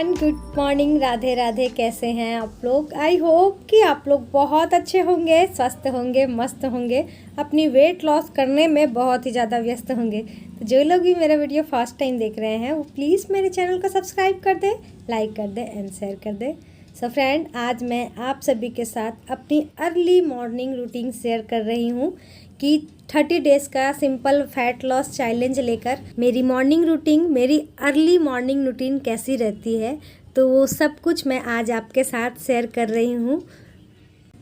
Everyone, good morning, Radhe Radhe. कैसे हैं आप लोग? आई होप कि आप लोग बहुत अच्छे होंगे, स्वस्थ होंगे, मस्त होंगे, अपनी वेट लॉस करने में बहुत ही ज़्यादा व्यस्त होंगे। तो जो लोग भी मेरा वीडियो फर्स्ट टाइम देख रहे हैं वो प्लीज़ मेरे चैनल को सब्सक्राइब कर दें, लाइक कर दें एंड शेयर कर दें। सो फ्रेंड, आज मैं आप सभी के साथ अपनी अर्ली मॉर्निंग रूटीन शेयर कर रही हूँ कि 30 डेज़ का सिंपल फैट लॉस चैलेंज लेकर मेरी मॉर्निंग रूटीन, मेरी अर्ली मॉर्निंग रूटीन कैसी रहती है, तो वो सब कुछ मैं आज आपके साथ शेयर कर रही हूँ।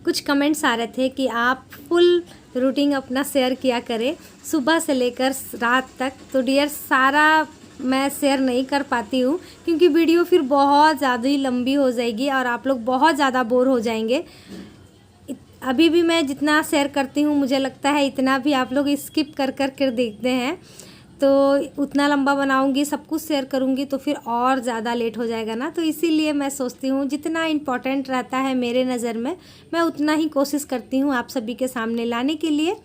कुछ कमेंट्स आ रहे थे कि आप फुल रूटीन अपना शेयर किया करें सुबह से लेकर रात तक। तो डियर, सारा मैं शेयर नहीं कर पाती हूँ क्योंकि वीडियो फिर बहुत ज़्यादा ही लंबी हो जाएगी और आप लोग बहुत ज़्यादा बोर हो जाएंगे। अभी भी मैं जितना शेयर करती हूँ मुझे लगता है इतना भी आप लोग स्किप कर कर देखते हैं, तो उतना लंबा बनाऊंगी, सब कुछ शेयर करूंगी तो फिर और ज़्यादा लेट हो जाएगा ना। तो इसीलिए मैं सोचती हूँ जितना इम्पोर्टेंट रहता है मेरे नज़र में, मैं उतना ही कोशिश करती हूँ आप सभी के सामने लाने के लिए।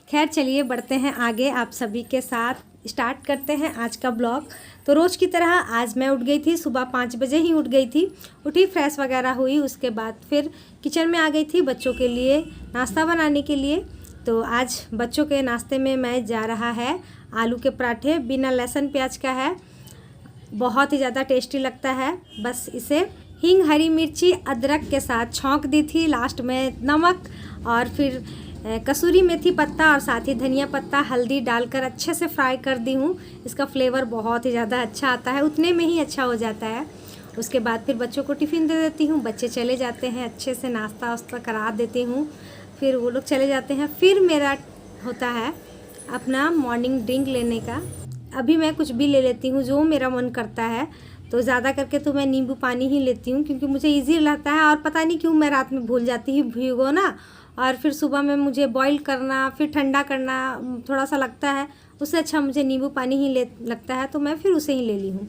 खैर चलिए बढ़ते हैं आगे, आप सभी के साथ स्टार्ट करते हैं आज का ब्लॉग। तो रोज़ की तरह आज मैं उठ गई थी, सुबह 5 बजे ही उठ गई थी। उठी, फ्रेश वगैरह हुई, उसके बाद फिर किचन में आ गई थी बच्चों के लिए नाश्ता बनाने के लिए। तो आज बच्चों के नाश्ते में मैं जा रहा है आलू के पराठे, बिना लहसुन प्याज का है, बहुत ही ज़्यादा टेस्टी लगता है। बस इसे हींग, हरी मिर्ची, अदरक के साथ छौंक दी थी, लास्ट में नमक और फिर कसूरी मेथी पत्ता और साथ ही धनिया पत्ता, हल्दी डालकर अच्छे से फ्राई कर दी हूँ। इसका फ्लेवर बहुत ही ज़्यादा अच्छा आता है, उतने में ही अच्छा हो जाता है। उसके बाद फिर बच्चों को टिफ़िन दे देती हूँ, बच्चे चले जाते हैं, अच्छे से नाश्ता वास्ता करा देती हूँ, फिर वो लोग चले जाते हैं। फिर मेरा होता है अपना मॉर्निंग ड्रिंक लेने का। अभी मैं कुछ भी ले लेती हूँ जो मेरा मन करता है, तो ज़्यादा करके तो मैं नींबू पानी ही लेती हूँ क्योंकि मुझे ईजी लगता है और पता नहीं क्यों मैं रात में भूल जाती हूँ भिगोना, और फिर सुबह में मुझे बॉईल करना, फिर ठंडा करना थोड़ा सा लगता है। उससे अच्छा मुझे नींबू पानी ही लगता है, तो मैं फिर उसे ही ले ली हूँ।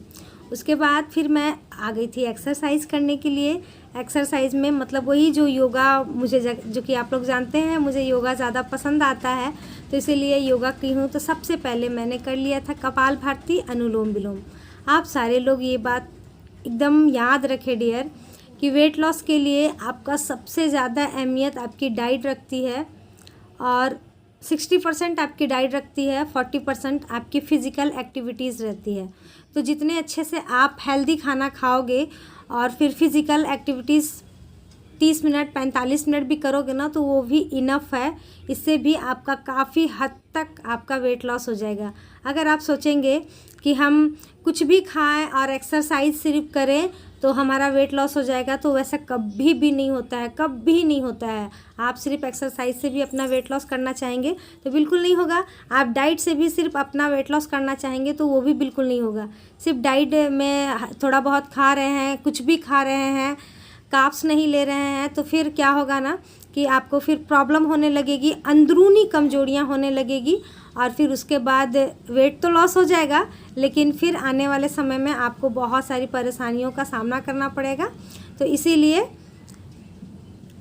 उसके बाद फिर मैं आ गई थी एक्सरसाइज करने के लिए। एक्सरसाइज में मतलब वही जो योगा, मुझे जो कि आप लोग जानते हैं मुझे योगा ज़्यादा पसंद आता है, तो इसीलिए योगा की हूँ। तो सबसे पहले मैंने कर लिया था कपालभाति, अनुलोम विलोम। आप सारे लोग ये बात एकदम याद रखें डियर कि वेट लॉस के लिए आपका सबसे ज़्यादा अहमियत आपकी डाइट रखती है, और 60% आपकी डाइट रखती है, 40% आपकी फ़िज़िकल एक्टिविटीज़ रहती है। तो जितने अच्छे से आप हेल्दी खाना खाओगे और फिर फिज़िकल एक्टिविटीज़ 30 मिनट 45 मिनट भी करोगे ना, तो वो भी इनफ है। इससे भी आपका काफ़ी हद तक आपका वेट लॉस हो जाएगा। अगर आप सोचेंगे कि हम कुछ भी खाएं और एक्सरसाइज सिर्फ करें तो हमारा वेट लॉस हो जाएगा, तो वैसा कभी भी नहीं होता है, कभी नहीं होता है। आप सिर्फ एक्सरसाइज से भी अपना वेट लॉस करना चाहेंगे तो बिल्कुल नहीं होगा। आप डाइट से भी सिर्फ अपना वेट लॉस करना चाहेंगे तो वो भी बिल्कुल नहीं होगा। सिर्फ डाइट में थोड़ा बहुत खा रहे हैं, कुछ भी खा रहे हैं, कार्ब्स नहीं ले रहे हैं, तो फिर क्या होगा ना कि आपको फिर प्रॉब्लम होने लगेगी, अंदरूनी कमजोरियां होने लगेगी, और फिर उसके बाद वेट तो लॉस हो जाएगा लेकिन फिर आने वाले समय में आपको बहुत सारी परेशानियों का सामना करना पड़ेगा। तो इसीलिए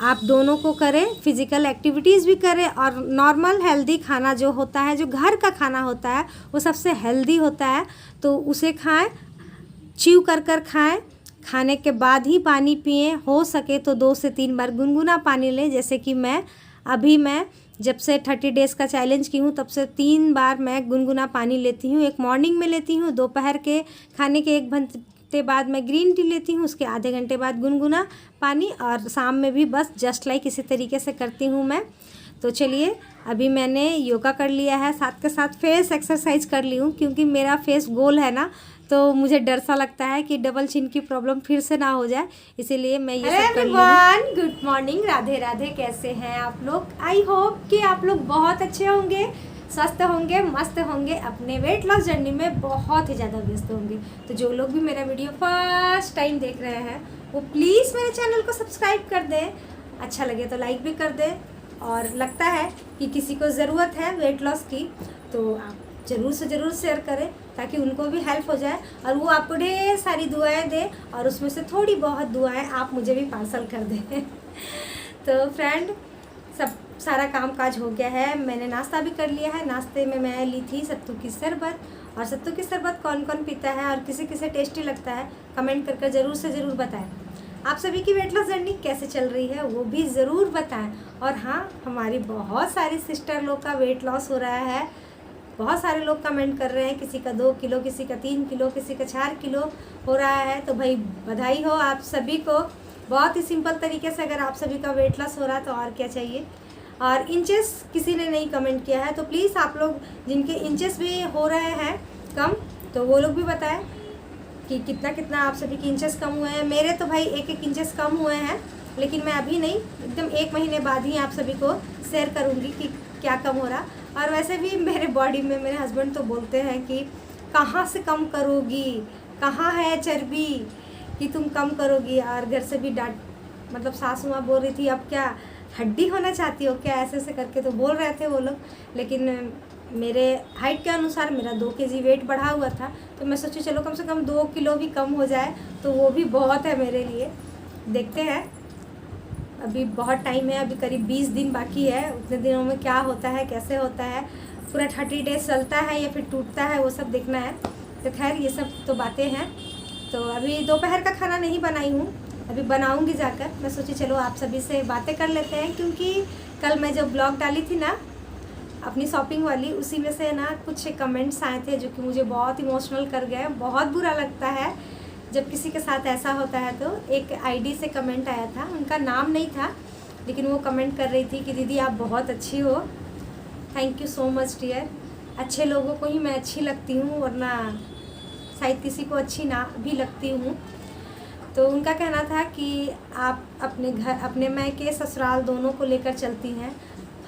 आप दोनों को करें, फिज़िकल एक्टिविटीज़ भी करें और नॉर्मल हेल्दी खाना जो होता है, जो घर का खाना होता है वो सबसे हेल्दी होता है, तो उसे खाएं, च्यू कर खाएं। खाने के बाद ही पानी पिएं, हो सके तो 2 से 3 बार गुनगुना पानी लें। जैसे कि मैं जब से 30 डेज़ का चैलेंज की हूँ तब से 3 बार मैं गुनगुना पानी लेती हूँ। एक मॉर्निंग में लेती हूँ, दोपहर के खाने के 1 घंटे बाद मैं ग्रीन टी लेती हूँ, उसके आधे घंटे बाद गुनगुना पानी, और शाम में भी बस जस्ट लाइक इसी तरीके से करती हूँ मैं। तो चलिए, अभी मैंने योगा कर लिया है, साथ के साथ फेस एक्सरसाइज कर ली हूँ क्योंकि मेरा फेस गोल है ना, तो मुझे डर सा लगता है कि डबल चिन की प्रॉब्लम फिर से ना हो जाए, इसीलिए मैं ये सब कर ली हूँ। Good morning, Radhe Radhe. कैसे हैं आप लोग? आई होप कि आप लोग बहुत अच्छे होंगे, स्वस्थ होंगे, मस्त होंगे, अपने वेट लॉस जर्नी में बहुत ही ज़्यादा व्यस्त होंगे। तो जो लोग भी मेरा वीडियो फर्स्ट टाइम देख रहे हैं वो प्लीज़ मेरे चैनल को सब्सक्राइब कर दें, अच्छा लगे तो लाइक भी कर दें, और लगता है कि किसी को ज़रूरत है वेट लॉस की तो आप ज़रूर से ज़रूर शेयर करें ताकि उनको भी हेल्प हो जाए और वो आपको ढेर सारी दुआएं दें, और उसमें से थोड़ी बहुत दुआएं आप मुझे भी पार्सल कर दें। तो फ्रेंड, सब सारा काम काज हो गया है, मैंने नाश्ता भी कर लिया है। नाश्ते में मैं ली थी सत्तू की शरबत, और सत्तू की शरबत कौन कौन पीता है और किसे किसे टेस्टी लगता है कमेंट कर ज़रूर से ज़रूर बताएं। आप सभी की वेट लॉस जर्नी कैसे चल रही है वो भी ज़रूर बताएं। और हाँ, हमारी बहुत सारी सिस्टर लोग का वेट लॉस हो रहा है। बहुत सारे लोग कमेंट कर रहे हैं, किसी का 2 किलो, किसी का 3 किलो, किसी का 4 किलो हो रहा है। तो भाई बधाई हो आप सभी को। बहुत ही सिंपल तरीके से अगर आप सभी का वेट लॉस हो रहा है तो और क्या चाहिए। और इंचेस किसी ने नहीं कमेंट किया है, तो प्लीज़ आप लोग जिनके इंचेस भी हो रहे हैं कम, तो वो लोग भी बताएं कि कितना कितना आप सभी के इंचेस कम हुए हैं। मेरे तो भाई 1-1 इंचेस कम हुए हैं, लेकिन मैं अभी नहीं, एकदम 1 महीने बाद ही आप सभी को शेयर करूँगी कि क्या कम हो रहा। और वैसे भी मेरे बॉडी में मेरे हस्बैंड तो बोलते हैं कि कहाँ से कम करोगी, कहाँ है चर्बी कि तुम कम करोगी। और घर से भी डांट, मतलब सासू माँ बोल रही थी अब क्या हड्डी होना चाहती हो क्या, ऐसे ऐसे करके तो बोल रहे थे वो लोग। लेकिन मेरे हाइट के अनुसार मेरा 2 केजी वेट बढ़ा हुआ था, तो मैं सोची चलो कम से कम 2 किलो भी कम हो जाए तो वो भी बहुत है मेरे लिए। देखते हैं, अभी बहुत टाइम है, अभी करीब 20 दिन बाकी है। उतने दिनों में क्या होता है, कैसे होता है, पूरा 30 डेज चलता है या फिर टूटता है, वो सब देखना है। तो खैर ये सब तो बातें हैं। तो अभी दोपहर का खाना नहीं बनाई हूँ, अभी बनाऊँगी जाकर। मैं सोची चलो आप सभी से बातें कर लेते हैं, क्योंकि कल मैं जब ब्लॉग डाली थी ना अपनी शॉपिंग वाली, उसी में से ना कुछ कमेंट्स आए थे जो कि मुझे बहुत इमोशनल कर गए। बहुत बुरा लगता है जब किसी के साथ ऐसा होता है। तो एक आईडी से कमेंट आया था, उनका नाम नहीं था, लेकिन वो कमेंट कर रही थी कि दीदी आप बहुत अच्छी हो। Thank you so much dear. अच्छे लोगों को ही मैं अच्छी लगती हूँ, वरना शायद किसी को अच्छी ना भी लगती हूँ। तो उनका कहना था कि आप अपने घर, अपने मायके ससुराल दोनों को लेकर चलती हैं,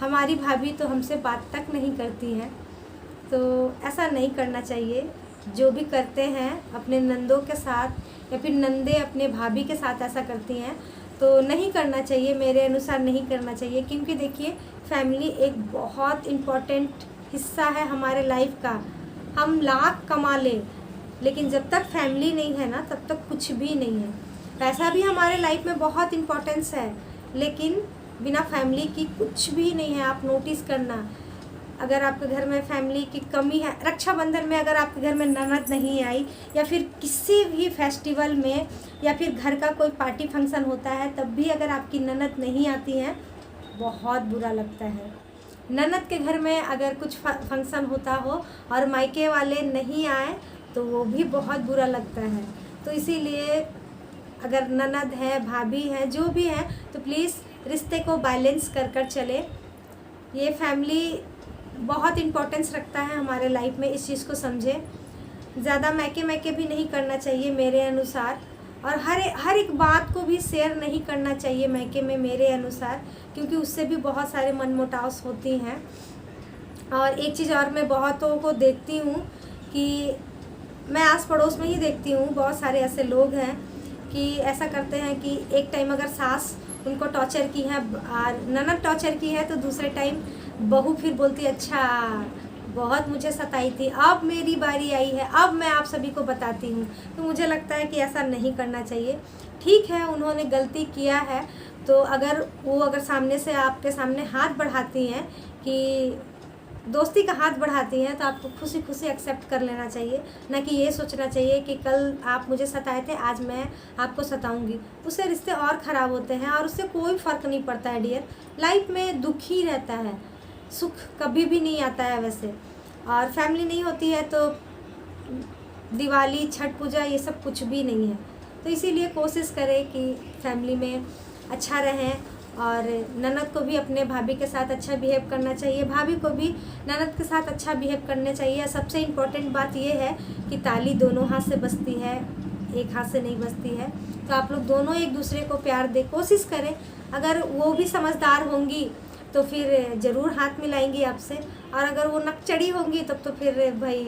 हमारी भाभी तो हमसे बात तक नहीं करती हैं। तो ऐसा नहीं करना चाहिए। जो भी करते हैं अपने नंदों के साथ या फिर नंदे अपने भाभी के साथ ऐसा करती हैं तो नहीं करना चाहिए, मेरे अनुसार नहीं करना चाहिए। क्योंकि देखिए, फैमिली एक बहुत इम्पॉर्टेंट हिस्सा है हमारे लाइफ का। हम लाख कमा लें, लेकिन जब तक फैमिली नहीं है ना, तब तक कुछ भी नहीं है। पैसा भी हमारे लाइफ में बहुत इम्पोर्टेंस है, लेकिन बिना फैमिली की कुछ भी नहीं है। आप नोटिस करना, अगर आपके घर में फैमिली की कमी है, रक्षाबंधन में अगर आपके घर में ननद नहीं आई, या फिर किसी भी फेस्टिवल में, या फिर घर का कोई पार्टी फंक्शन होता है, तब भी अगर आपकी ननद नहीं आती हैं, बहुत बुरा लगता है। ननद के घर में अगर कुछ फंक्शन होता हो और मायके वाले नहीं आए तो वो भी बहुत बुरा लगता है। तो इसीलिए अगर ननद है, भाभी है, जो भी है, तो प्लीज़ रिश्ते को बैलेंस कर कर चले। ये फैमिली बहुत इम्पोर्टेंस रखता है हमारे लाइफ में, इस चीज़ को समझे। ज़्यादा मैके भी नहीं करना चाहिए मेरे अनुसार, और हर एक बात को भी शेयर नहीं करना चाहिए मैके में मेरे अनुसार, क्योंकि उससे भी बहुत सारे मनमुटाव होती हैं। और एक चीज़ और मैं बहुतों को देखती हूँ कि मैं आस पड़ोस में ही देखती हूँ, बहुत सारे ऐसे लोग हैं कि ऐसा करते हैं कि एक टाइम अगर सास उनको टॉर्चर की है और ननद टॉर्चर की है, तो दूसरे टाइम बहू फिर बोलती है अच्छा बहुत मुझे सताई थी, अब मेरी बारी आई है, अब मैं आप सभी को बताती हूँ। तो मुझे लगता है कि ऐसा नहीं करना चाहिए। ठीक है, उन्होंने गलती किया है, तो अगर सामने से आपके सामने हाथ बढ़ाती हैं, कि दोस्ती का हाथ बढ़ाती हैं, तो आपको खुशी खुशी एक्सेप्ट कर लेना चाहिए। ना कि ये सोचना चाहिए कि कल आप मुझे सताए थे, आज मैं आपको सताऊंगी। उससे रिश्ते और ख़राब होते हैं और उससे कोई फ़र्क नहीं पड़ता है डियर। लाइफ में दुख ही रहता है, सुख कभी भी नहीं आता है वैसे। और फैमिली नहीं होती है तो दिवाली, छठ पूजा, ये सब कुछ भी नहीं है। तो इसीलिए कोशिश करें कि फैमिली में अच्छा रहें, और ननद को भी अपने भाभी के साथ अच्छा बिहेव करना चाहिए, भाभी को भी ननद के साथ अच्छा बिहेव करना चाहिए। सबसे इम्पोर्टेंट बात ये है कि ताली दोनों हाथ से बजती है, एक हाथ से नहीं बजती है। तो आप लोग दोनों एक दूसरे को प्यार दे कोशिश करें। अगर वो भी समझदार होंगी तो फिर ज़रूर हाथ मिलाएंगी आपसे, और अगर वो नकचड़ी होंगी तब तो फिर भाई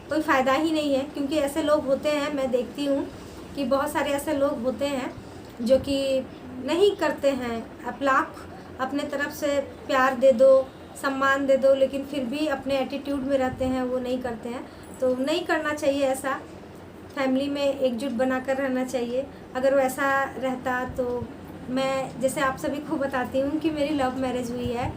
कोई फ़ायदा ही नहीं है। क्योंकि ऐसे लोग होते हैं, मैं देखती हूँ कि बहुत सारे ऐसे लोग होते हैं जो कि नहीं करते हैं। आप लाख अपने तरफ से प्यार दे दो, सम्मान दे दो, लेकिन फिर भी अपने एटीट्यूड में रहते हैं, वो नहीं करते हैं। तो नहीं करना चाहिए ऐसा। फैमिली में एकजुट बनाकर रहना चाहिए। अगर वो ऐसा रहता तो मैं जैसे आप सभी को बताती हूँ कि मेरी लव मैरिज हुई है।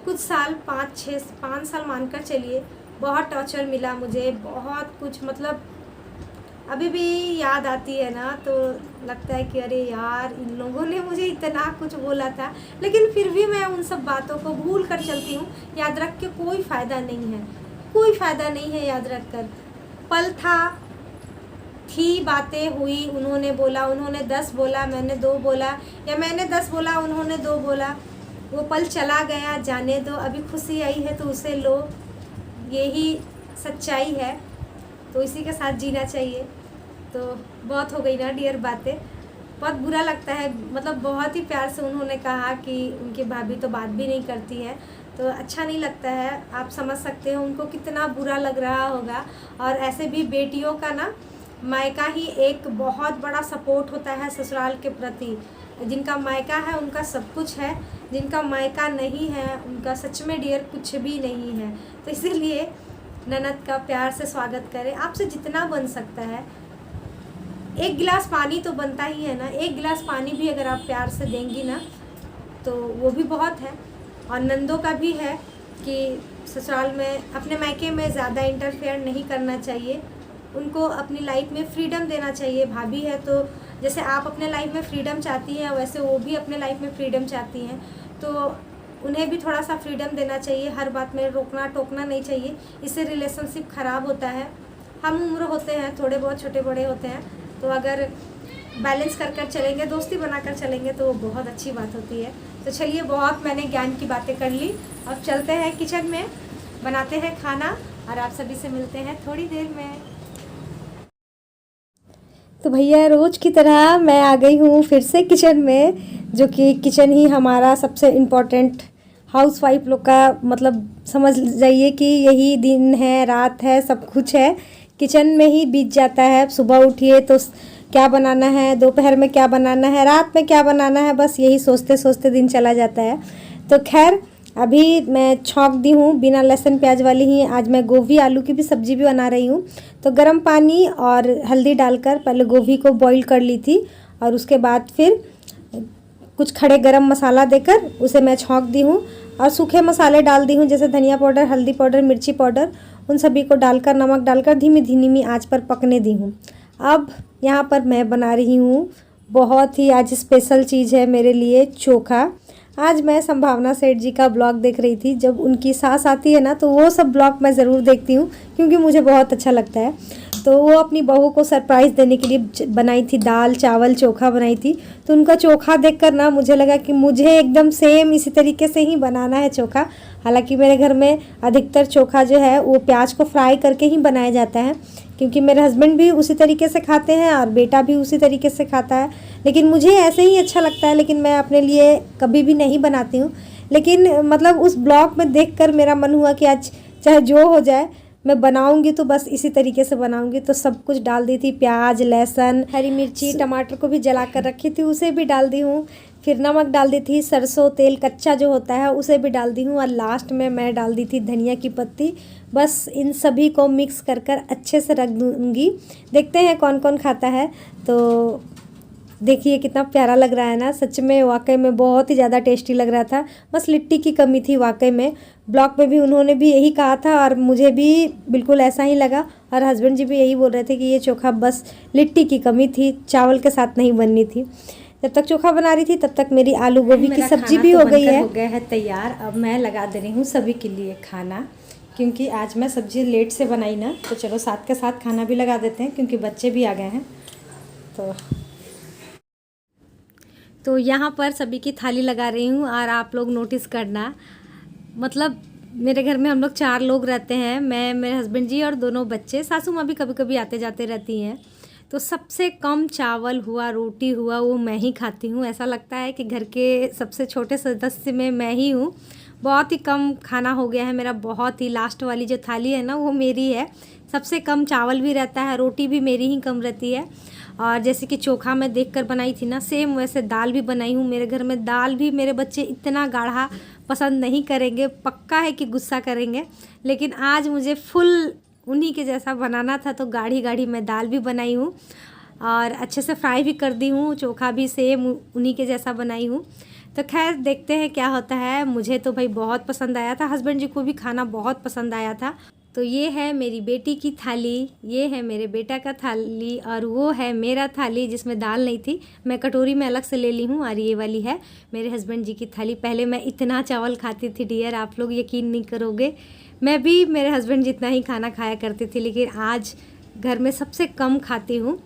कुछ साल, 5 साल मानकर चलिए, बहुत टॉर्चर मिला मुझे, बहुत कुछ, मतलब अभी भी याद आती है ना, तो लगता है कि अरे यार, इन लोगों ने मुझे इतना कुछ बोला था, लेकिन फिर भी मैं उन सब बातों को भूल कर चलती हूँ। याद रख के कोई फ़ायदा नहीं है, कोई फ़ायदा नहीं है याद रख कर। पल था, थी, बातें हुई, उन्होंने बोला, उन्होंने 10 बोला, मैंने 2 बोला, या मैंने 10 बोला, उन्होंने 2 बोला। वो पल चला गया, जाने दो। अभी खुशी आई है तो उसे लो, यही सच्चाई है। तो इसी के साथ जीना चाहिए। तो बहुत हो गई ना डियर बातें, बहुत बुरा लगता है। मतलब बहुत ही प्यार से उन्होंने कहा कि उनकी भाभी तो बात भी नहीं करती है, तो अच्छा नहीं लगता है। आप समझ सकते हो उनको कितना बुरा लग रहा होगा। और ऐसे भी बेटियों का ना मायका ही एक बहुत बड़ा सपोर्ट होता है ससुराल के प्रति। जिनका मायका है उनका सब कुछ है, जिनका मायका नहीं है उनका सच में डियर कुछ भी नहीं है। तो इसीलिए ननद का प्यार से स्वागत करें, आपसे जितना बन सकता है। एक गिलास पानी तो बनता ही है ना, एक गिलास पानी भी अगर आप प्यार से देंगी ना तो वो भी बहुत है। और नंदों का भी है कि ससुराल में अपने मायके में ज़्यादा इंटरफेयर नहीं करना चाहिए, उनको अपनी लाइफ में फ्रीडम देना चाहिए। भाभी है तो जैसे आप अपने लाइफ में फ्रीडम चाहती हैं, वैसे वो भी अपने लाइफ में फ्रीडम चाहती हैं, तो उन्हें भी थोड़ा सा फ्रीडम देना चाहिए। हर बात में रोकना टोकना नहीं चाहिए, इससे रिलेशनशिप ख़राब होता है। हम उम्र होते हैं, थोड़े बहुत छोटे बड़े होते हैं, तो अगर बैलेंस कर कर चलेंगे, दोस्ती बनाकर चलेंगे तो वो बहुत अच्छी बात होती है। तो चलिए, बहुत मैंने ज्ञान की बातें कर ली, अब चलते हैं किचन में, बनाते हैं खाना और आप सभी से मिलते हैं थोड़ी देर में। तो भैया रोज़ की तरह मैं आ गई हूँ फिर से किचन में, जो कि किचन ही हमारा सबसे इम्पोर्टेंट हाउस वाइफ लोग का मतलब समझ जाइए कि यही दिन है, रात है, सब कुछ है किचन में ही बीत जाता है। सुबह उठिए तो क्या बनाना है, दोपहर में क्या बनाना है, रात में क्या बनाना है, बस यही सोचते सोचते दिन चला जाता है। तो खैर अभी मैं छौंक दी हूँ बिना लहसुन प्याज वाली ही। आज मैं गोभी आलू की भी सब्ज़ी भी बना रही हूँ। तो गर्म पानी और हल्दी डालकर पहले गोभी को बॉईल कर ली थी और उसके बाद फिर कुछ खड़े गरम मसाला देकर उसे मैं छौंक दी हूँ और सूखे मसाले डाल दी हूँ, जैसे धनिया पाउडर, हल्दी पाउडर, मिर्ची पाउडर, उन सभी को डालकर नमक डालकर धीमी धीमी आंच पर पकने दी हूँ। अब यहाँ पर मैं बना रही हूँ बहुत ही आज स्पेशल चीज़ है मेरे लिए, चोखा। आज मैं संभावना सेठ जी का ब्लॉग देख रही थी, जब उनकी सास आती है ना तो वो सब ब्लॉग मैं ज़रूर देखती हूँ क्योंकि मुझे बहुत अच्छा लगता है। तो वो अपनी बहू को सरप्राइज़ देने के लिए बनाई थी, दाल चावल चोखा बनाई थी। तो उनका चोखा देखकर ना मुझे लगा कि मुझे एकदम सेम इसी तरीके से ही बनाना है चोखा। हालांकि मेरे घर में अधिकतर चोखा जो है वो प्याज को फ्राई करके ही बनाया जाता है, क्योंकि मेरे हस्बैंड भी उसी तरीके से खाते हैं और बेटा भी उसी तरीके से खाता है। लेकिन मुझे ऐसे ही अच्छा लगता है, लेकिन मैं अपने लिए कभी भी नहीं बनाती हूँ। लेकिन मतलब उस ब्लॉग में देखकर मेरा मन हुआ कि आज चाहे जो हो जाए मैं बनाऊंगी तो बस इसी तरीके से बनाऊंगी। तो सब कुछ डाल दी थी, प्याज, लहसुन, हरी मिर्ची, टमाटर को भी जला कर रखी थी उसे भी डाल दी हूँ। फिर नमक डाल दी थी, सरसों तेल कच्चा जो होता है उसे भी डाल दी हूँ और लास्ट में मैं डाल दी थी धनिया की पत्ती। बस इन सभी को मिक्स कर कर अच्छे से रख दूँगी। देखते हैं कौन कौन खाता है। तो देखिए कितना प्यारा लग रहा है ना, सच में वाकई में बहुत ही ज़्यादा टेस्टी लग रहा था। बस लिट्टी की कमी थी वाकई में। ब्लॉग में भी उन्होंने भी यही कहा था और मुझे भी बिल्कुल ऐसा ही लगा और हस्बैंड जी भी यही बोल रहे थे कि ये चोखा बस लिट्टी की कमी थी, चावल के साथ नहीं बननी थी। जब तक चोखा बना रही थी तब तक मेरी आलू गोभी की सब्जी भी हो गई है। हो गया है तैयार। अब मैं लगा दे रही हूँ सभी के लिए खाना, क्योंकि आज मैं सब्जी लेट से बनाई ना, तो चलो साथ के साथ खाना भी लगा देते हैं क्योंकि बच्चे भी आ गए हैं। तो यहाँ पर सभी की थाली लगा रही हूँ और आप लोग नोटिस करना, मतलब मेरे घर में हम लोग 4 लोग रहते हैं, मैं, मेरे हस्बैंड जी और दोनों बच्चे। सासू माँ भी कभी कभी आते जाते रहती हैं। तो सबसे कम चावल हुआ, रोटी हुआ, वो मैं ही खाती हूँ। ऐसा लगता है कि घर के सबसे छोटे सदस्य में मैं ही हूँ। बहुत ही कम खाना हो गया है मेरा, बहुत ही लास्ट वाली जो थाली है ना वो मेरी है। सबसे कम चावल भी रहता है, रोटी भी मेरी ही कम रहती है। और जैसे कि चोखा मैं देखकर बनाई थी ना, सेम वैसे दाल भी बनाई हूँ। मेरे घर में दाल भी मेरे बच्चे इतना गाढ़ा पसंद नहीं करेंगे, पक्का है कि गुस्सा करेंगे, लेकिन आज मुझे फुल उन्हीं के जैसा बनाना था तो गाढ़ी गाढ़ी मैं दाल भी बनाई हूँ और अच्छे से फ्राई भी कर दी हूँ। चोखा भी सेम उन्हीं के जैसा बनाई हूँ। तो खैर देखते हैं क्या होता है। मुझे तो भाई बहुत पसंद आया था, हस्बैंड जी को भी खाना बहुत पसंद आया था। तो ये है मेरी बेटी की थाली, ये है मेरे बेटा का थाली और वो है मेरा थाली जिसमें दाल नहीं थी, मैं कटोरी में अलग से ले ली हूँ। और ये वाली है मेरे हस्बैंड जी की थाली। पहले मैं इतना चावल खाती थी डियर, आप लोग यकीन नहीं करोगे, मैं भी मेरे हस्बैंड जितना ही खाना खाया करती थी, लेकिन आज घर में सबसे कम खाती हूँ।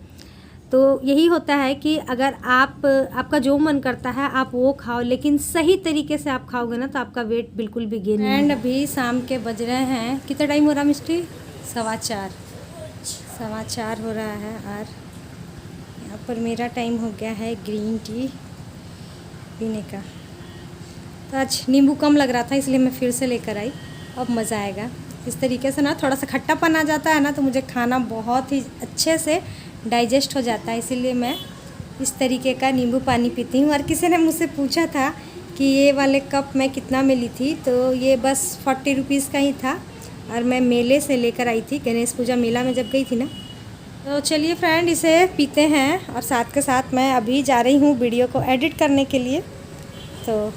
तो यही होता है कि अगर आपका जो मन करता है आप वो खाओ, लेकिन सही तरीके से आप खाओगे ना तो आपका वेट बिल्कुल भी गेन नहीं। एंड अभी शाम के बज रहे हैं, कितना टाइम हो रहा मिस्टी? 4:15 हो रहा है। और यहाँ पर मेरा टाइम हो गया है ग्रीन टी पीने का। तो आज नींबू कम लग रहा था इसलिए मैं फिर से लेकर आई, अब मज़ा आएगा। इस तरीके से ना थोड़ा सा खट्टापन आ जाता है ना तो मुझे खाना बहुत ही अच्छे से डाइजेस्ट हो जाता है, इसीलिए मैं इस तरीके का नींबू पानी पीती हूँ। और किसी ने मुझसे पूछा था कि ये वाले कप मैं कितना में ली थी, तो ये बस 40 रुपीज़ का ही था और मैं मेले से लेकर आई थी, गणेश पूजा मेला में जब गई थी ना। तो चलिए फ्रेंड, इसे पीते हैं और साथ के साथ मैं अभी जा रही हूँ वीडियो को एडिट करने के लिए। तो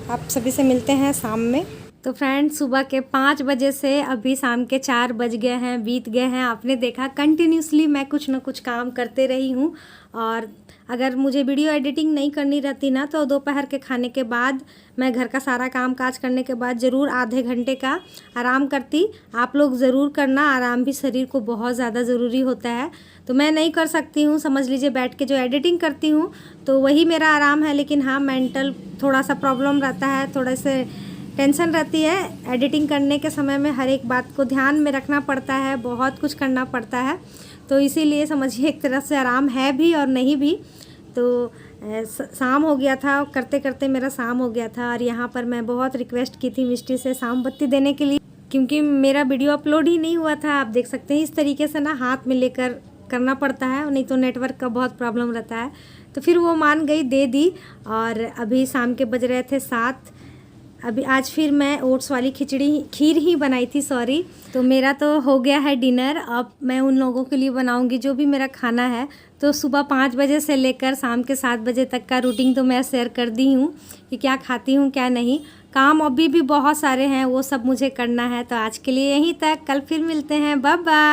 आप सभी से मिलते हैं शाम में। तो फ्रेंड्स, सुबह के 5 बजे से अभी शाम के 4 बज गए हैं, बीत गए हैं। आपने देखा कंटिन्यूसली मैं कुछ ना कुछ काम करते रही हूँ। और अगर मुझे वीडियो एडिटिंग नहीं करनी रहती ना तो दोपहर के खाने के बाद मैं घर का सारा काम काज करने के बाद ज़रूर आधे घंटे का आराम करती। आप लोग ज़रूर करना, आराम भी शरीर को बहुत ज़्यादा ज़रूरी होता है। तो मैं नहीं कर सकती हूँ, समझ लीजिए बैठ के जो एडिटिंग करती हूँ तो वही मेरा आराम है। लेकिन हाँ, मेंटल थोड़ा सा प्रॉब्लम रहता है, थोड़े से टेंशन रहती है। एडिटिंग करने के समय में हर एक बात को ध्यान में रखना पड़ता है, बहुत कुछ करना पड़ता है। तो इसीलिए समझिए एक तरह से आराम है भी और नहीं भी। तो शाम हो गया था, करते करते मेरा शाम हो गया था। और यहाँ पर मैं बहुत रिक्वेस्ट की थी मिष्टी से शाम बत्ती देने के लिए, क्योंकि मेरा वीडियो अपलोड ही नहीं हुआ था। आप देख सकते हैं इस तरीके से ना हाथ में लेकर करना पड़ता है, नहीं तो नेटवर्क का बहुत प्रॉब्लम रहता है। तो फिर वो मान गई, दे दी। और अभी शाम के बज रहे थे 7। अभी आज फिर मैं ओट्स वाली खीर ही बनाई थी, सॉरी। तो मेरा तो हो गया है डिनर। अब मैं उन लोगों के लिए बनाऊंगी जो भी मेरा खाना है। तो सुबह 5 बजे से लेकर शाम के 7 बजे तक का रूटीन तो मैं शेयर कर दी हूँ कि क्या खाती हूँ क्या नहीं। काम अभी भी बहुत सारे हैं, वो सब मुझे करना है। तो आज के लिए यहीं तक, कल फिर मिलते हैं, बाय बाय।